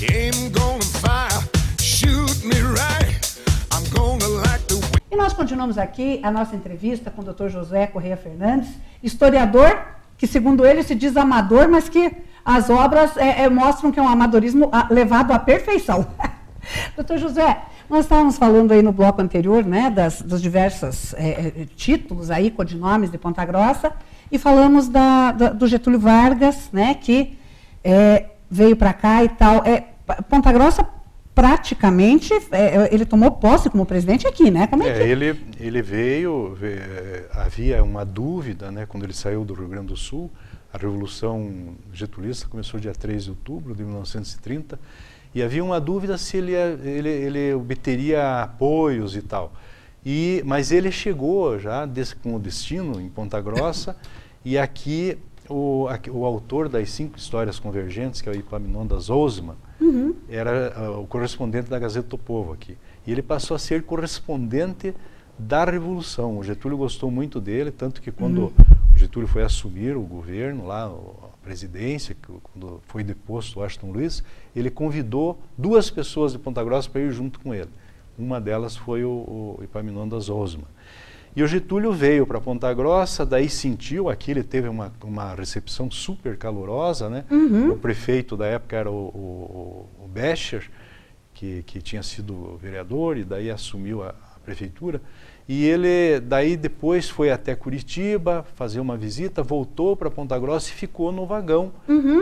E nós continuamos aqui a nossa entrevista com o Dr. Josué Correia Fernandes, historiador, que segundo ele se diz amador, mas que as obras mostram que é um amadorismo levado à perfeição. Doutor José, nós estávamos falando aí no bloco anterior, né, dos diversos títulos aí, codinomes de Ponta Grossa, e falamos do Getúlio Vargas, né, que veio para cá e tal. Ponta Grossa, praticamente, ele tomou posse como presidente aqui, né? Como é que... Ele veio, havia uma dúvida, né, quando ele saiu do Rio Grande do Sul. A Revolução Getulista começou dia 3 de outubro de 1930, e havia uma dúvida se ele obteria apoios e tal. Mas ele chegou já com o destino em Ponta Grossa, e aqui o autor das 5 Histórias Convergentes, que é o Epaminondas Osman, era o correspondente da Gazeta do Povo aqui. E ele passou a ser correspondente da Revolução. O Getúlio gostou muito dele, tanto que quando o Getúlio foi assumir o governo, lá, a presidência, quando foi deposto o Washington Luiz, ele convidou 2 pessoas de Ponta Grossa para ir junto com ele. Uma delas foi o Epaminondas Osman. E o Getúlio veio para Ponta Grossa, daí sentiu aqui, ele teve uma recepção super calorosa, né? O prefeito da época era o Becher, que tinha sido vereador e daí assumiu a prefeitura. E ele daí depois foi até Curitiba fazer uma visita, voltou para Ponta Grossa e ficou no vagão,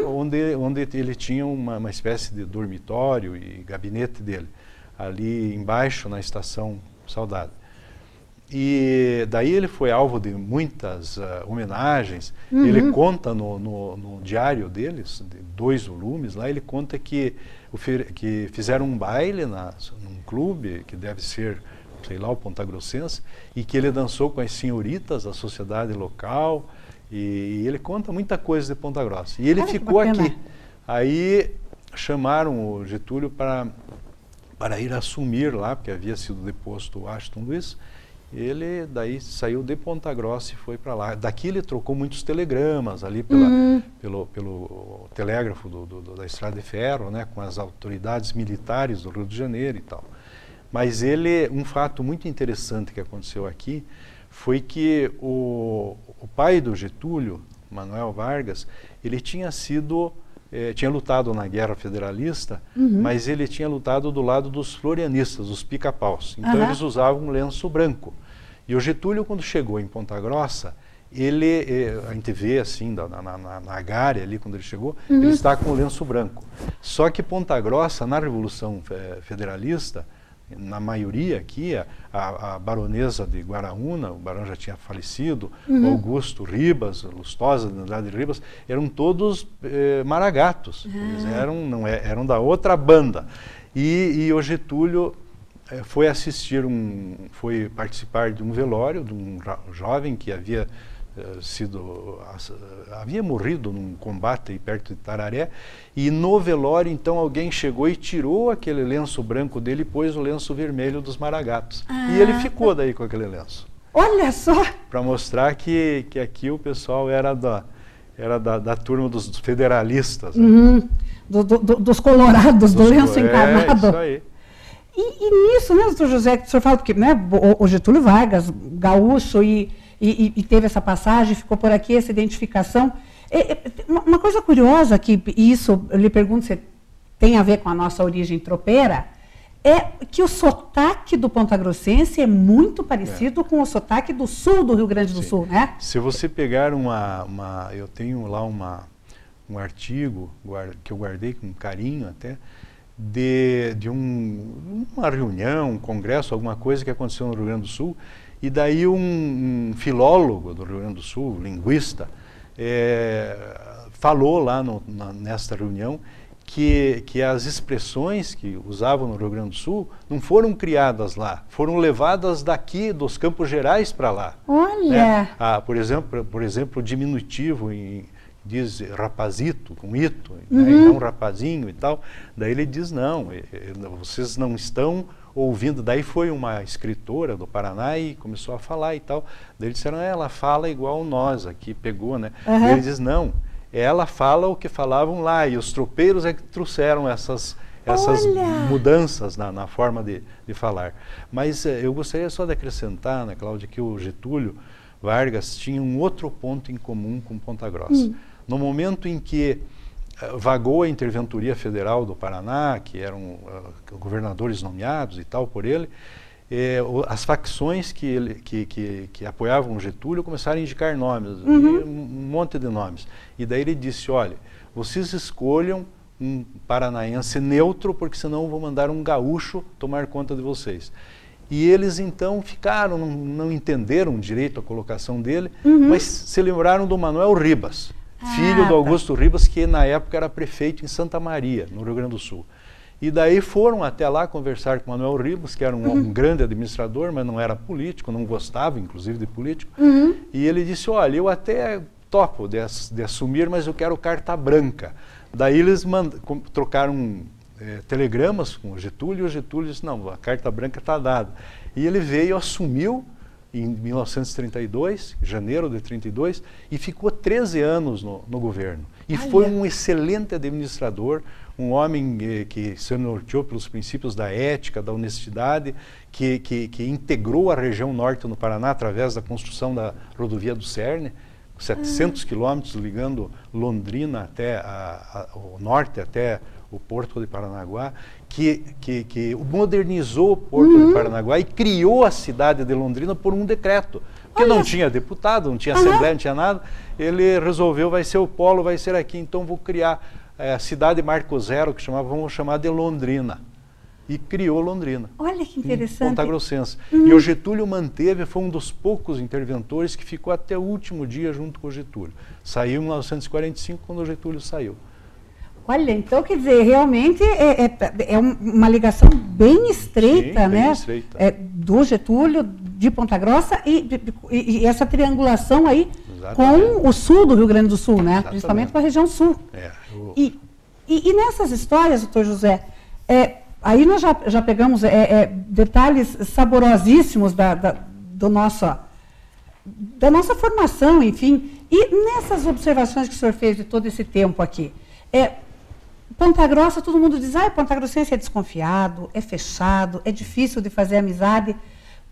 onde ele tinha uma espécie de dormitório e gabinete dele, ali embaixo na Estação Saudade. E daí ele foi alvo de muitas homenagens. Ele conta no diário deles, de 2 volumes, lá ele conta que fizeram um baile num clube, que deve ser, sei lá, o Ponta Grossense, e que ele dançou com as senhoritas da sociedade local, e ele conta muita coisa de Ponta Grossa. E ele ficou aqui. Aí chamaram o Getúlio para ir assumir lá, porque havia sido deposto o Washington Luiz. Ele daí saiu de Ponta Grossa e foi para lá. Daqui ele trocou muitos telegramas ali pelo telégrafo da Estrada de Ferro, né, com as autoridades militares do Rio de Janeiro e tal. Mas um fato muito interessante que aconteceu aqui foi que o pai do Getúlio, Manuel Vargas, ele tinha lutado na Guerra Federalista, mas ele tinha lutado do lado dos florianistas, dos pica-paus. Então eles usavam um lenço branco. E o Getúlio, quando chegou em Ponta Grossa, a gente vê assim, na Gária ali, quando ele chegou, ele está com o lenço branco. Só que Ponta Grossa, na Revolução Federalista, na maioria aqui, a baronesa de Guaraúna, o barão já tinha falecido, Augusto Ribas, Lustosa de Andrade Ribas, eram todos maragatos, eles eram da outra banda. E o Getúlio foi participar de um velório de um jovem que havia morrido num combate aí perto de Tararé, e no velório então alguém chegou e tirou aquele lenço branco dele e pôs o lenço vermelho dos maragatos. E ele ficou daí com aquele lenço. Olha só! Para mostrar que aqui o pessoal era da turma dos federalistas. Né? Dos colorados, do lenço encarnado. Isso aí. E nisso, né, doutor José, que o senhor fala, porque né, o Getúlio Vargas, gaúcho, e teve essa passagem, ficou por aqui, essa identificação. Uma coisa curiosa, que isso, eu lhe pergunto se tem a ver com a nossa origem tropeira, é que o sotaque do pontagrossense é muito parecido com o sotaque do sul do Rio Grande do Sul, né? Se você pegar eu tenho lá um artigo que eu guardei com carinho até, de uma reunião, um congresso, alguma coisa que aconteceu no Rio Grande do Sul, e daí um filólogo do Rio Grande do Sul, linguista, falou lá nesta reunião que as expressões que usavam no Rio Grande do Sul não foram criadas lá, foram levadas daqui, dos Campos Gerais, para lá. Olha! Né? Por exemplo, o diminutivo diz rapazito, com ito, né, e não rapazinho e tal. Daí ele diz, não, vocês não estão ouvindo. Daí foi uma escritora do Paraná e começou a falar e tal. Daí eles disseram, ela fala igual nós aqui, pegou, né? Daí ele diz, não, ela fala o que falavam lá, e os tropeiros é que trouxeram essas mudanças na forma de falar. Mas eu gostaria só de acrescentar, né, Cláudia, que o Getúlio Vargas tinha um outro ponto em comum com Ponta Grossa. No momento em que vagou a Interventoria Federal do Paraná, que eram governadores nomeados e tal por ele, as facções que apoiavam o Getúlio começaram a indicar nomes, um monte de nomes. E daí ele disse, olha, vocês escolham um paranaense neutro, porque senão eu vou mandar um gaúcho tomar conta de vocês. E eles então ficaram, não entenderam direito a colocação dele, mas se lembraram do Manuel Ribas, filho do Augusto Ribas, que na época era prefeito em Santa Maria, no Rio Grande do Sul. E daí foram até lá conversar com o Manuel Ribas, que era um grande administrador, mas não era político, não gostava inclusive de político. E ele disse, olha, eu até topo de assumir, mas eu quero carta branca. Daí eles trocaram telegramas com o Getúlio, e o Getúlio disse, não, a carta branca está dada. E ele veio, assumiu em 1932, janeiro de 32, e ficou 13 anos no governo. E foi um excelente administrador, um homem que se norteou pelos princípios da ética, da honestidade, que integrou a região norte no Paraná através da construção da rodovia do Cerne, 700 quilômetros ligando Londrina até o norte, até o Porto de Paranaguá, que modernizou o Porto de Paranaguá e criou a cidade de Londrina por um decreto. Porque não tinha deputado, não tinha assembleia, não tinha nada. Ele resolveu, vai ser o polo, vai ser aqui, então vou criar a cidade Marco Zero, que vamos chamar de Londrina. E criou Londrina. Olha que interessante. Ponta Grossense. E o Getúlio manteve, foi um dos poucos interventores que ficou até o último dia junto com o Getúlio. Saiu em 1945, quando o Getúlio saiu. Olha, então, quer dizer, realmente é uma ligação bem estreita, sim, né? Bem estreita. Do Getúlio, de Ponta Grossa, e essa triangulação aí Exatamente. Com o sul do Rio Grande do Sul, né? Exatamente. Principalmente com a região sul. E nessas histórias, doutor José, aí nós já pegamos detalhes saborosíssimos da nossa formação, enfim. E nessas observações que o senhor fez de todo esse tempo aqui, Ponta Grossa, todo mundo diz, Ponta Grossense é desconfiado, é fechado, é difícil de fazer amizade.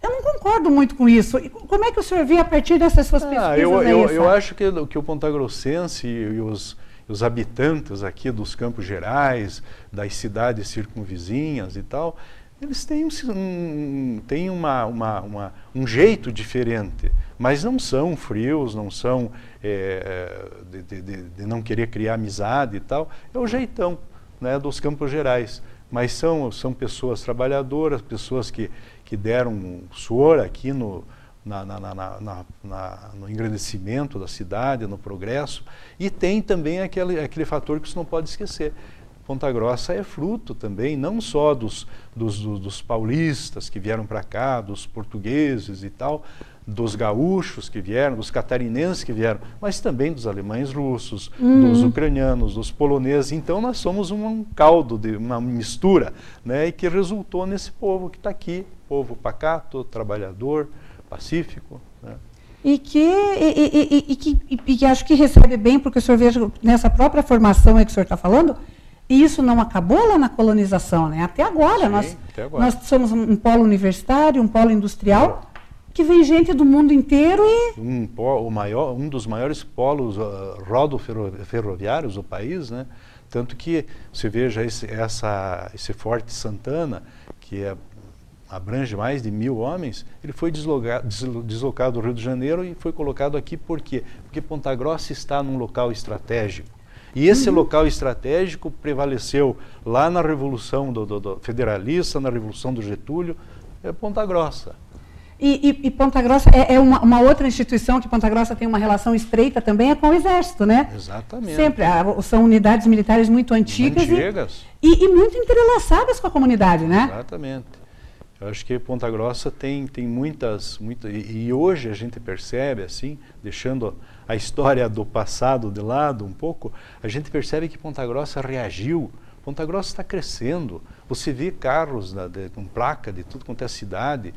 Eu não concordo muito com isso. E como é que o senhor vê a partir dessas suas pesquisas? Eu acho que o Ponta Grossense e os habitantes aqui dos Campos Gerais, das cidades circunvizinhas e tal, eles têm um jeito diferente, mas não são frios, não são de não querer criar amizade e tal. É o jeitão, né, dos Campos Gerais. Mas são pessoas trabalhadoras, pessoas que deram suor aqui no engrandecimento da cidade, no progresso, e tem também aquele fator que você não pode esquecer. Ponta Grossa é fruto também, não só dos paulistas que vieram para cá, dos portugueses e tal, dos gaúchos que vieram, dos catarinenses que vieram, mas também dos alemães russos, dos ucranianos, dos poloneses. Então nós somos um caldo, uma mistura, né, e que resultou nesse povo que está aqui, povo pacato, trabalhador, pacífico, né? E que acho que recebe bem, porque o senhor veja nessa própria formação aí que o senhor está falando, e isso não acabou lá na colonização, né? Até agora. Sim, nós somos um polo universitário, um polo industrial, que vem gente do mundo inteiro e... Um dos maiores polos rodoferroviários do país, né? Tanto que você veja esse Forte Santana, que abrange mais de 1000 homens, ele foi deslocado do Rio de Janeiro e foi colocado aqui por quê? Porque Ponta Grossa está num local estratégico. E esse local estratégico prevaleceu lá na Revolução do Federalista, na Revolução do Getúlio, Ponta Grossa. E Ponta Grossa é uma outra instituição que Ponta Grossa tem uma relação estreita também com o Exército, né? Exatamente. Sempre. São unidades militares muito antigas. E muito entrelaçadas com a comunidade, né? Exatamente. Eu acho que Ponta Grossa tem muitas... E hoje a gente percebe, assim, deixando a história do passado de lado um pouco, a gente percebe que Ponta Grossa reagiu Ponta Grossa está crescendo. Você vê carros com placa de tudo quanto é cidade,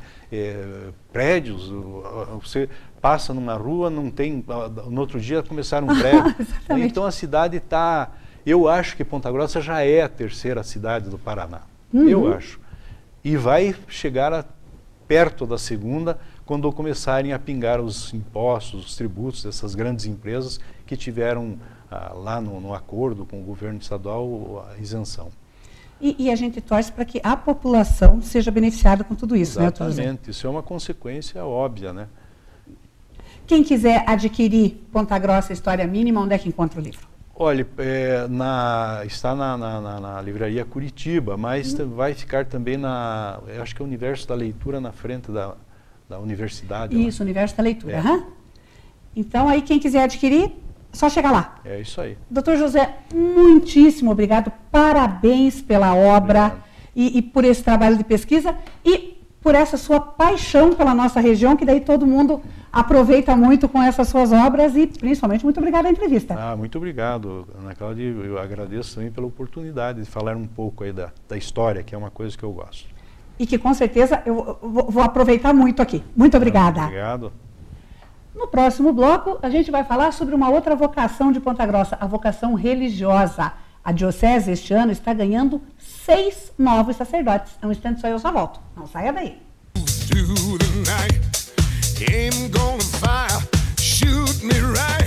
prédios. Você passa numa rua, não tem. No outro dia começaram um prédio. Então a cidade está. Eu acho que Ponta Grossa já é a terceira cidade do Paraná. Eu acho. E vai chegar perto da segunda quando começarem a pingar os impostos, os tributos dessas grandes empresas que tiveram lá no acordo com o governo estadual a isenção. E a gente torce para que a população seja beneficiada com tudo isso, Exatamente, né, doutor José? Isso é uma consequência óbvia, né? Quem quiser adquirir Ponta Grossa História Mínima, onde é que encontra o livro? Olha, está na livraria Curitiba, mas vai ficar também eu acho que é o Universo da Leitura na frente da universidade. Isso, Universo da Leitura. Então, aí quem quiser adquirir, só chegar lá. É isso aí. Doutor José, muitíssimo obrigado, parabéns pela obra e por esse trabalho de pesquisa e por essa sua paixão pela nossa região, que daí todo mundo aproveita muito com essas suas obras e principalmente muito obrigado à entrevista. Muito obrigado, Ana Cláudia, eu agradeço também pela oportunidade de falar um pouco aí da história, que é uma coisa que eu gosto. E que com certeza eu vou aproveitar muito aqui. Muito obrigada. Obrigado. No próximo bloco, a gente vai falar sobre uma outra vocação de Ponta Grossa, a vocação religiosa. A diocese este ano está ganhando 6 novos sacerdotes. É um instante só, eu só volto. Não saia daí. Shoot me right.